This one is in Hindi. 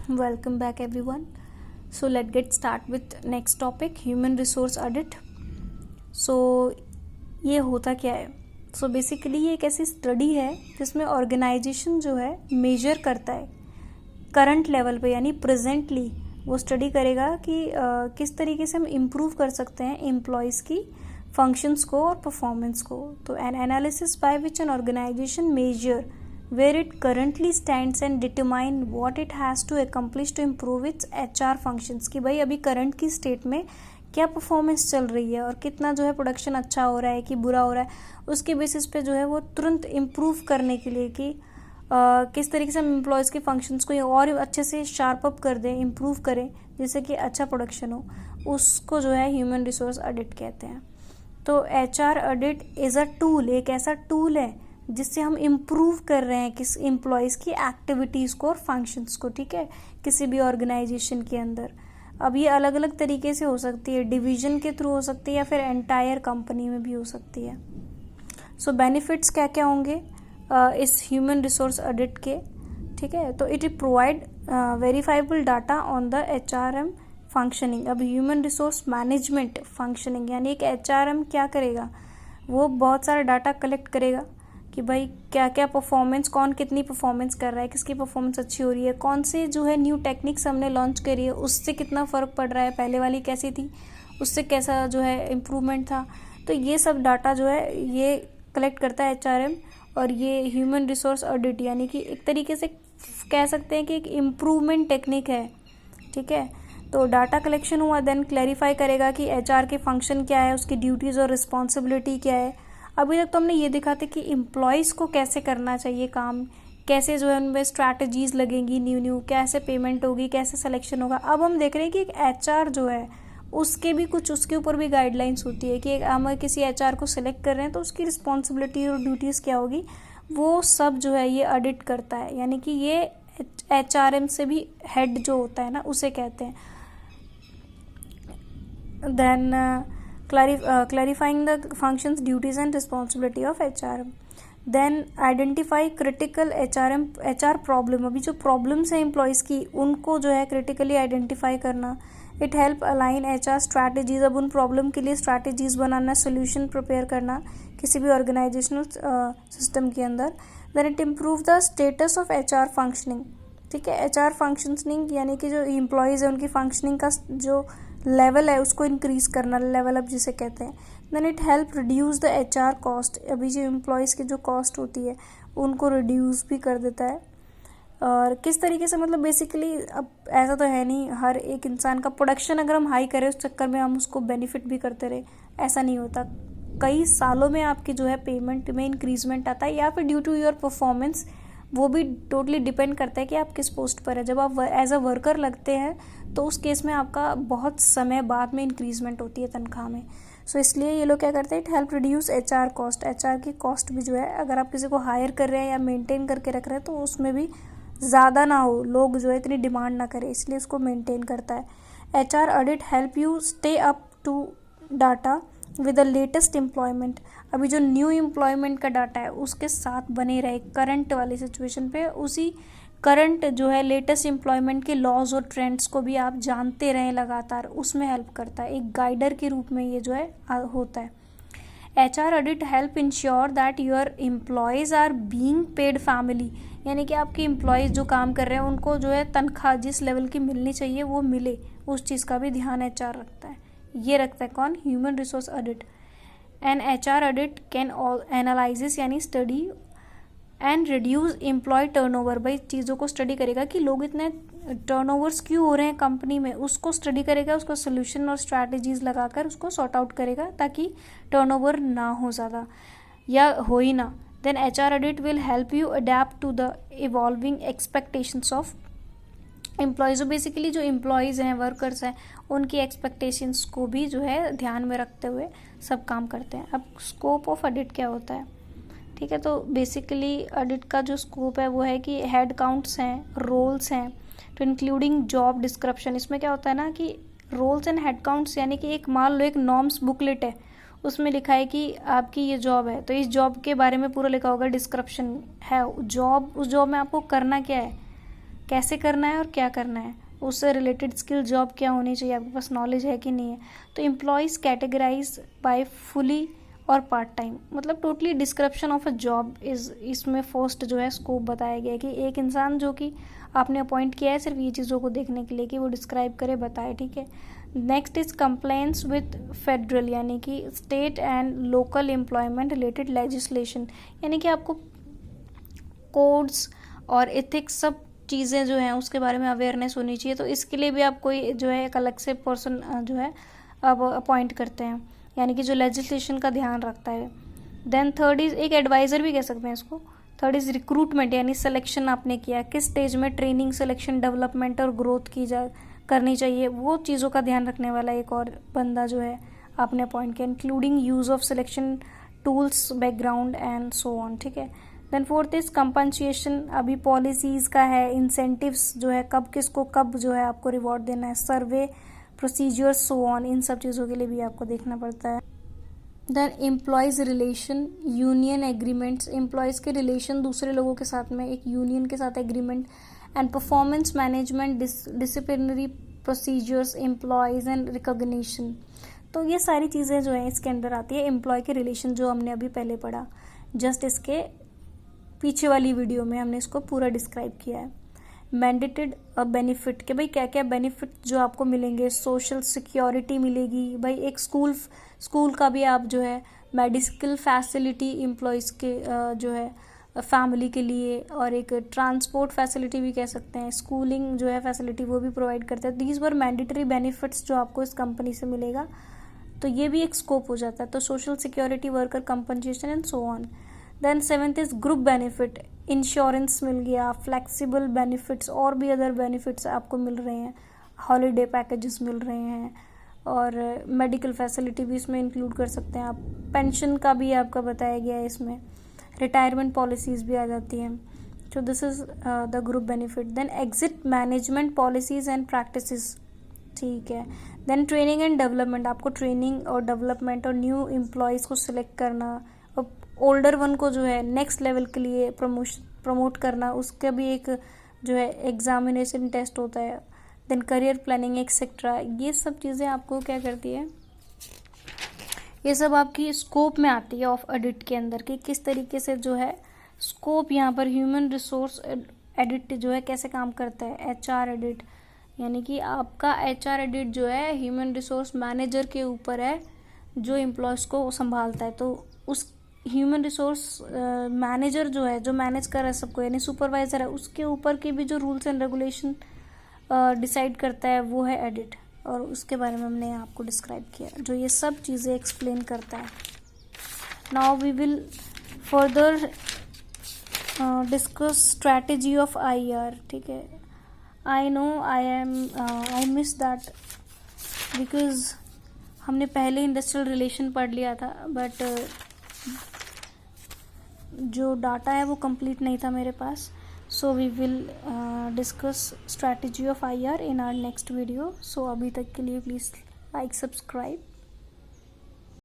Welcome back everyone. So let's get start with next topic, human resource audit. So ये होता क्या है? So basically ये एक ऐसी स्टडी है जिसमें ऑर्गेनाइजेशन जो है मेजर करता है करंट लेवल पे, यानी प्रेजेंटली वो स्टडी करेगा कि किस तरीके से हम इम्प्रूव कर सकते हैं एम्प्लॉयज़ की फंक्शंस को और परफॉर्मेंस को. तो an analysis by which an organization measure where it currently stands and determine what it has to accomplish to improve its HR functions. कि भाई अभी करंट की स्टेट में क्या परफॉर्मेंस चल रही है और कितना जो है प्रोडक्शन अच्छा हो रहा है कि बुरा हो रहा है, उसके बेसिस पे जो है वो तुरंत इम्प्रूव करने के लिए कि किस तरीके से हम एम्प्लॉयज़ के फंक्शंस को और अच्छे से शार्प अप कर दें, इम्प्रूव करें, जिससे कि अच्छा प्रोडक्शन हो, उसको जो है ह्यूमन रिसोर्स ऑडिट कहते हैं. तो HR audit is a tool, एक ऐसा टूल है जिससे हम इम्प्रूव कर रहे हैं किस एम्प्लॉयज़ की एक्टिविटीज़ को और फंक्शंस को. ठीक है, किसी भी ऑर्गेनाइजेशन के अंदर. अब ये अलग अलग तरीके से हो सकती है, डिवीजन के थ्रू हो सकती है या फिर एंटायर कंपनी में भी हो सकती है. सो बेनिफिट्स क्या क्या होंगे इस ह्यूमन रिसोर्स ऑडिट के. ठीक है, तो it provide verifiable data on the HRM functioning. अब ह्यूमन रिसोर्स मैनेजमेंट फंक्शनिंग यानी एक HRM क्या करेगा, वो बहुत सारा डाटा कलेक्ट करेगा कि भाई क्या क्या परफॉर्मेंस, कौन कितनी परफॉर्मेंस कर रहा है, किसकी परफॉर्मेंस अच्छी हो रही है, कौन से जो है न्यू टेक्निक्स हमने लॉन्च करी है उससे कितना फ़र्क पड़ रहा है, पहले वाली कैसी थी उससे कैसा जो है इम्प्रूवमेंट था. तो ये सब डाटा जो है ये कलेक्ट करता है HRM. और ये ह्यूमन रिसोर्स ऑडिट यानी कि एक तरीके से कह सकते हैं कि एक इम्प्रूवमेंट टेक्निक है. ठीक है, तो डाटा कलेक्शन हुआ, देन क्लैरिफाई करेगा कि HR के फंक्शन क्या है, उसकी ड्यूटीज़ और रिस्पॉन्सिबिलिटी क्या है. अभी तक तो हमने ये दिखाते कि एम्प्लॉयज़ को कैसे करना चाहिए काम, कैसे जो है उनमें स्ट्रैटेजीज लगेंगी, न्यू कैसे पेमेंट होगी, कैसे सिलेक्शन होगा. अब हम देख रहे हैं कि एक HR जो है उसके भी कुछ, उसके ऊपर भी गाइडलाइंस होती है कि हम किसी HR को सिलेक्ट कर रहे हैं तो उसकी रिस्पॉन्सिबिलिटी और ड्यूटीज़ क्या होगी, वो सब जो है ये ऑडिट करता है. यानी कि ये HRM से भी हेड जो होता है ना उसे कहते हैं. Then clarifying the functions, duties and responsibility of HRM. Then identify critical HR problem. अभी जो प्रॉब्लम्स हैं एम्प्लॉयज़ की उनको जो है क्रिटिकली आइडेंटिफाई करना. It help align HR strategies. अब उन प्रॉब्लम के लिए स्ट्रैटेजीज बनाना, सोल्यूशन प्रिपेयर करना किसी भी ऑर्गेनाइजेशनल सिस्टम के अंदर. Then it improve the status of HR functioning. ठीक है, HR फंक्शनिंग यानी कि जो एम्प्लॉयज़ है उनकी फंक्शनिंग का जो लेवल है उसको इंक्रीज़ करना, लेवल अप जिसे कहते हैं. Then it help reduce the HR cost. अभी जो एम्प्लॉयज़ की जो कॉस्ट होती है उनको रिड्यूस भी कर देता है. और किस तरीके से, मतलब बेसिकली अब ऐसा तो है नहीं हर एक इंसान का प्रोडक्शन अगर हम हाई करें उस चक्कर में हम उसको बेनिफिट भी करते रहे, ऐसा नहीं होता. कई सालों में आपकी जो है पेमेंट में इंक्रीजमेंट आता है या फिर ड्यू टू योर परफॉर्मेंस. वो भी टोटली डिपेंड करता है कि आप किस पोस्ट पर है. जब आप एज अ वर्कर लगते हैं तो उस केस में आपका बहुत समय बाद में इंक्रीजमेंट होती है तनख्वाह में. सो इसलिए ये लोग क्या करते हैं, it help reduce HR cost. HR की कॉस्ट भी जो है अगर आप किसी को हायर कर रहे हैं या मेंटेन करके रख रहे हैं तो उसमें भी ज़्यादा ना हो, लोग जो है इतनी डिमांड ना करें, इसलिए उसको मेंटेन करता है. HR audit help you stay up to data with the latest employment. अभी जो न्यू एम्प्लॉयमेंट का डाटा है उसके साथ बने रहे करंट वाली सिचुएशन पे, उसी करंट जो है लेटेस्ट एम्प्लॉयमेंट के लॉज और ट्रेंड्स को भी आप जानते रहें लगातार, उसमें हेल्प करता है. एक गाइडर के रूप में ये जो है होता है. HR audit help ensure that your employees are being paid family. यानी कि आपके एम्प्लॉयज़ जो काम कर रहे हैं उनको जो है तनख्वाह जिस लेवल की मिलनी चाहिए वो मिले, उस चीज़ का भी ध्यान HR रखता है. ये रखता है कौन, human resource audit. An HR audit can analysis यानी study and reduce employ turnover. भाई चीज़ों को स्टडी करेगा कि लोग इतने टर्नओवर्स क्यों हो रहे हैं कंपनी में, उसको स्टडी करेगा, उसको सोल्यूशन और स्ट्रैटेजीज लगाकर उसको सॉर्ट आउट करेगा ताकि टर्नओवर ना हो ज़्यादा या हो ही ना. Then HR audit will help you adapt to the evolving expectations of employees. Basically जो एम्प्लॉयज़ हैं, वर्कर्स हैं, उनकी एक्सपेक्टेशंस को भी जो है ध्यान में रखते हुए सब काम करते हैं. अब स्कोप ऑफ ऑडिट क्या होता है. ठीक है, तो बेसिकली ऑडिट का जो स्कोप है वो है कि हेड काउंट्स हैं, रोल्स हैं, तो इंक्लूडिंग जॉब डिस्क्रिप्शन. इसमें क्या होता है ना कि रोल्स एंड हेड काउंट्स यानी कि एक मान लो एक नॉर्म्स बुकलेट है, उसमें लिखा है कि आपकी ये जॉब है तो इस जॉब के बारे में पूरा लिखा होगा, डिस्क्रिप्शन है जॉब, उस जॉब में आपको करना क्या है, कैसे करना है और क्या करना है, उससे रिलेटेड स्किल जॉब क्या होनी चाहिए, आपके पास नॉलेज है कि नहीं है। तो एम्प्लॉयज़ कैटेगराइज बाय फुली और पार्ट टाइम, मतलब totally description of a job is, इसमें फर्स्ट जो है स्कोप बताया गया है कि एक इंसान जो कि आपने अपॉइंट किया है सिर्फ ये चीज़ों को देखने के लिए कि वो डिस्क्राइब करे, बताए, ठीक है। Next is compliance with federal यानी कि state and local employment related legislation, यानी कि आपको कोड्स और एथिक्स सब चीज़ें जो हैं उसके बारे में अवेयरनेस होनी चाहिए। तो इसके लिए भी आप कोई जो है एक अलग से पर्सन जो है अब अपॉइंट करते हैं, यानी कि जो लेजिस्लेशन का ध्यान रखता है। देन थर्ड इज एक एडवाइज़र भी कह सकते हैं इसको। थर्ड इज रिक्रूटमेंट, यानी सिलेक्शन आपने किया, किस स्टेज में ट्रेनिंग, सिलेक्शन, डेवलपमेंट और ग्रोथ करनी चाहिए, वो चीज़ों का ध्यान रखने वाला एक और बंदा जो है आपने अपॉइंट किया, including use of selection tools, background and so on, ठीक है। देन फोर्थ इज कंपनसेशन, अभी पॉलिसीज़ का है, इंसेंटिव्स जो है कब किसको कब जो है आपको रिवॉर्ड देना है, सर्वे प्रोसीजर्स सो ऑन, इन सब चीज़ों के लिए भी आपको देखना पड़ता है। Then employees relation, union agreements, employees के रिलेशन दूसरे लोगों के साथ में, एक यूनियन के साथ agreement, and performance management, disciplinary procedures, employees and recognition. तो ये सारी चीज़ें जो है इसके अंदर आती है। एम्प्लॉय के रिलेशन जो हमने अभी पहले पढ़ा, जस्ट इसके पीछे वाली वीडियो में हमने इसको पूरा डिस्क्राइब किया है। मैंडेटेड बेनिफिट, कि भाई क्या क्या बेनिफिट जो आपको मिलेंगे, सोशल सिक्योरिटी मिलेगी, भाई एक स्कूल का भी आप जो है मेडिकल फैसिलिटी एम्प्लॉयज़ के जो है फैमिली के लिए, और एक ट्रांसपोर्ट फैसिलिटी भी कह सकते हैं, स्कूलिंग जो है फैसिलिटी वो भी प्रोवाइड करते हैं। दीज वर मैंडेटरी बेनिफिट्स जो आपको इस कंपनी से मिलेगा, तो ये भी एक स्कोप हो जाता है। तो social security, worker compensation and so on. Then seventh is group benefit, insurance मिल गया, फ्लेक्सिबल बेनिफिट्स और भी अदर बेनिफिट्स आपको मिल रहे हैं, हॉलीडे पैकेजेस मिल रहे हैं, और मेडिकल फैसिलिटी भी इसमें इंक्लूड कर सकते हैं आप। पेंशन का भी आपका बताया गया है इसमें, रिटायरमेंट पॉलिसीज़ भी आ जाती हैं। तो this is the group benefit. Then exit management policies and practices, ठीक है। देन ट्रेनिंग एंड डेवलपमेंट, आपको ट्रेनिंग और डेवलपमेंट और न्यू एम्प्लॉयज़ को सिलेक्ट करना, और ओल्डर वन को जो है नेक्स्ट लेवल के लिए प्रमोट करना, उसका भी एक जो है एग्जामिनेशन टेस्ट होता है। देन करियर प्लानिंग एक्सेट्रा, ये सब चीज़ें आपको क्या करती है, ये सब आपकी स्कोप में आती है ऑफ ऑडिट के अंदर, कि किस तरीके से जो है स्कोप यहाँ पर ह्यूमन रिसोर्स ऑडिट जो है कैसे काम करता है। एचआर ऑडिट, यानी कि आपका एचआर ऑडिट जो है ह्यूमन रिसोर्स मैनेजर के ऊपर है जो एम्प्लॉयज़ को संभालता है। तो उस ह्यूमन रिसोर्स मैनेजर जो है, जो मैनेज कर रहा है सबको, यानी सुपरवाइजर है, उसके ऊपर के भी जो रूल्स एंड रेगुलेशन डिसाइड करता है वो है ऑडिट, और उसके बारे में हमने आपको डिस्क्राइब किया, जो ये सब चीज़ें एक्सप्लेन करता है। Now we will further discuss strategy of IR, ठीक है। I know I miss that because हमने पहले इंडस्ट्रियल रिलेशन पढ़ लिया था, बट जो डाटा है वो कंप्लीट नहीं था मेरे पास। So we will discuss strategy of IR in our next video. So अभी तक के लिए प्लीज़ लाइक, सब्सक्राइब।